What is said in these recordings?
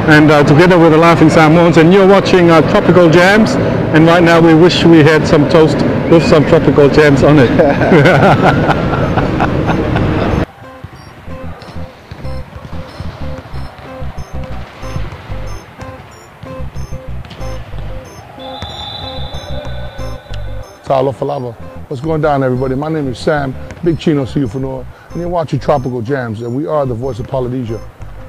And together with the Laughing Samoans, and you're watching Tropical Jams, and right now we wish we had some toast with some tropical jams on it. Talofa. What's going down, everybody? My name is Sam, Big Chino, see you for Noah, and you're watching Tropical Jams, and we are the voice of Polynesia.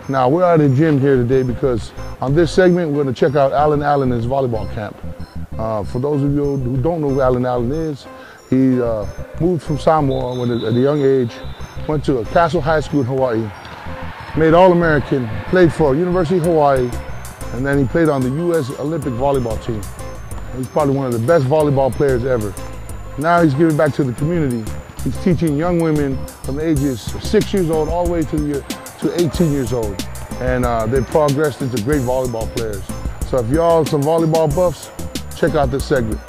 Now, we're at the gym here today because on this segment, we're going to check out Alan Allen's volleyball camp. For those of you who don't know who Alan Allen is, he moved from Samoa at a young age, went to a Castle High School in Hawaii, made All-American, played for University of Hawaii, and then he played on the U.S. Olympic volleyball team. He's probably one of the best volleyball players ever. Now he's giving back to the community. He's teaching young women from the ages of 6 years old all the way to 18 years old. And they've progressed into great volleyball players. So if y'all some volleyball buffs, check out this segment.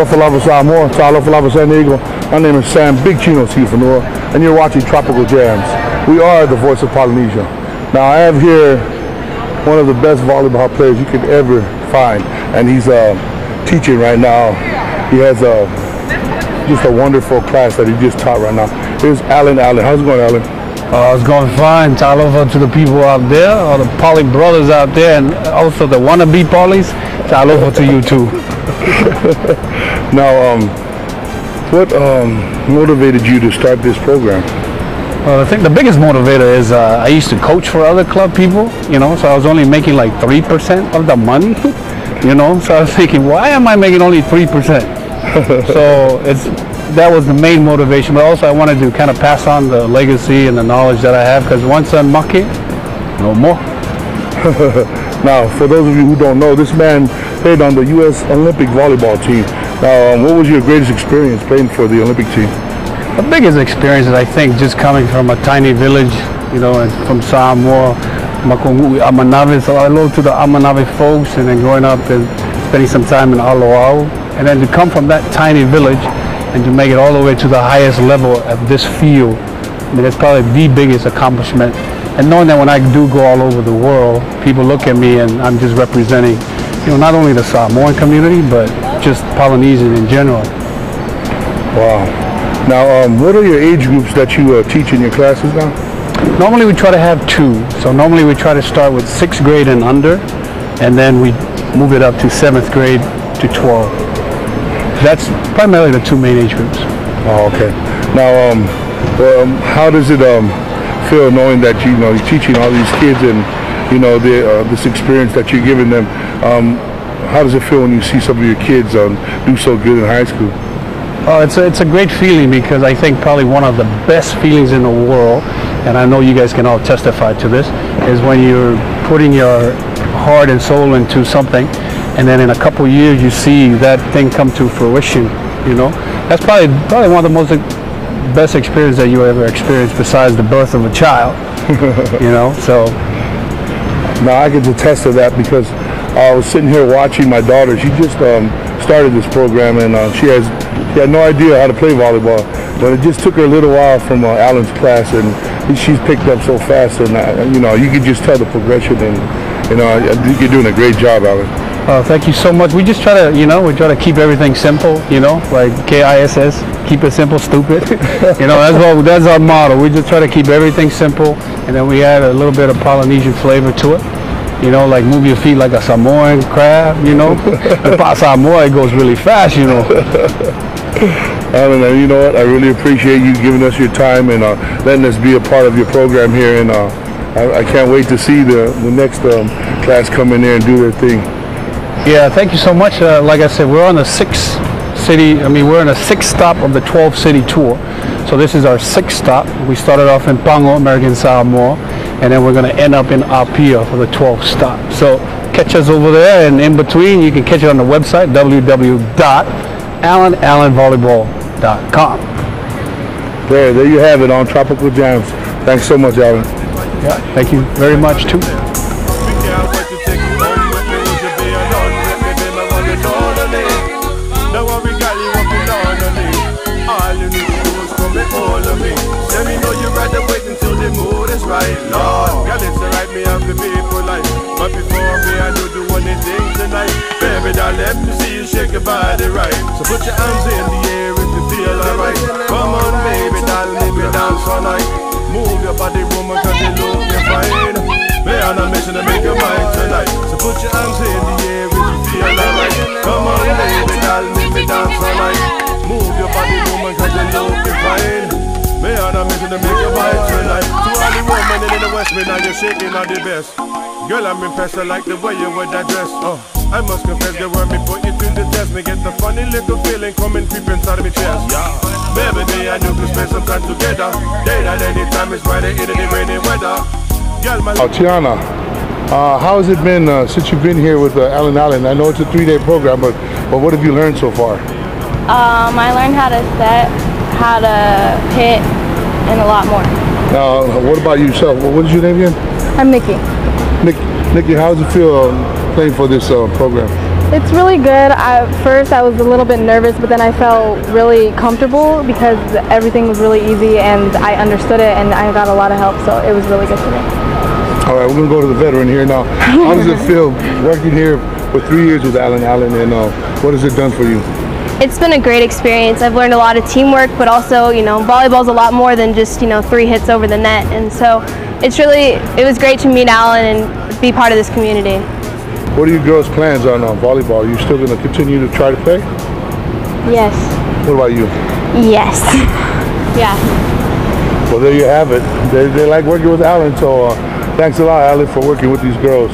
Talofa Samoa, Talofa San Diego. My name is Sam, Big Chino, see you for Noah, and you're watching Tropical Jams. We are the voice of Polynesia. Now I have here one of the best volleyball players you could ever find, and he's teaching right now. He has just a wonderful class that he just taught right now. Here's Alan Allen. How's it going, Alan? It's going fine. Talofa to the people out there, all the poly brothers out there, and also the wannabe polys. Talofa to you too. Now, what motivated you to start this program? Well, I think the biggest motivator is I used to coach for other club people, you know, so I was only making like 3% of the money, you know, so I was thinking, why am I making only 3%? So that was the main motivation, but also I wanted to kind of pass on the legacy and the knowledge that I have, because once I'm mucky, no more. Now, for those of you who don't know, this man played on the U.S. Olympic volleyball team. Now, what was your greatest experience playing for the Olympic team? The biggest experience is, I think, just coming from a tiny village, you know, and from Samoa, Makungu, Amanabe, so I love to the Amanabe folks, and then growing up and spending some time in Aloau, and then to come from that tiny village and to make it all the way to the highest level of this field, I mean, it's probably the biggest accomplishment. And knowing that when I do go all over the world, people look at me and I'm just representing, you know, not only the Samoan community, but just Polynesian in general. Wow. Now, what are your age groups that you teach in your classes now? Normally we try to have two. So normally we try to start with 6th grade and under, and then we move it up to 7th grade to 12. That's primarily the two main age groups. Oh, okay. Now, how does it feel knowing that you're teaching all these kids and this experience that you're giving them? How does it feel when you see some of your kids do so good in high school? Oh, it's a great feeling, because I think probably one of the best feelings in the world, and I know you guys can all testify to this, is when you're putting your heart and soul into something, and then in a couple years you see that thing come to fruition. You know, that's probably one of the most best experiences that you ever experienced, besides the birth of a child. You know, so. Now I can attest to that, because I was sitting here watching my daughter. She just started this program, and she had no idea how to play volleyball. But it just took her a little while from Alan's class, and she's picked up so fast. And you know, you can just tell the progression. And you know, I think you're doing a great job, Alan. Thank you so much. We just try to, you know, we try to keep everything simple. You know, like KISS, keep it simple, stupid. You know, that's our motto. We just try to keep everything simple, and then we add a little bit of Polynesian flavor to it. You know, like move your feet like a Samoan crab, you know. The Samoa, it goes really fast, you know. Alan, you know what? I really appreciate you giving us your time and letting us be a part of your program here. And I can't wait to see the next class come in there and do their thing. Yeah, thank you so much. Like I said, we're on the 6th stop of the 12-city tour. So this is our 6th stop. We started off in Pango, American Samoa, and then we're going to end up in Apia for the 12th stop. So catch us over there, and in between you can catch it on the website, www.allenvolleyball.com. There you have it on Tropical Jams. Thanks so much, Alan. Yeah, thank you very much too. Right, Lord, girl, it's alright, me have to be polite. But before me, I do anything tonight. Baby, doll, let me see you shake your body right. So put your hands in the air if you feel alright. Come on, baby, doll, let me dance all night. Move your body, woman, cause you look fine. We're on a mission to make your mind tonight. So put your hands in the air if you feel alright. Come on, baby, doll, let me dance all night. Move your body, woman, cause you look fine. Me on a mission to make your mind tonight. To all the women in the West, me now you're shaking all the best. Girl, I'm impressed, I like the way you wear that dress. I must confess, the word me put you to the test. Me get the funny little feeling coming creep inside of my chest. Baby, me and you could spend some time together. Day at any time, it's right in the rainy weather. Girl, my Tiana, how has it been since you've been here with Alan? I know it's a 3-day program, but what have you learned so far? I learned how to set, how to hit, and a lot more. What about yourself? What is your name again? I'm Nikki. Nikki, how does it feel playing for this program? It's really good. At first I was a little bit nervous, but then I felt really comfortable because everything was really easy and I understood it and I got a lot of help, so it was really good for me. All right, we're going to go to the veteran here now. How does it feel working here for 3 years with Alan, and what has it done for you? It's been a great experience. I've learned a lot of teamwork, but also, you know, volleyball's a lot more than just, 3 hits over the net. And so it was great to meet Alan and be part of this community. What are your girls' plans on volleyball? Are you still going to continue to try to play? Yes. What about you? Yes. Yeah. Well, there you have it. They like working with Alan, so thanks a lot, Alan, for working with these girls.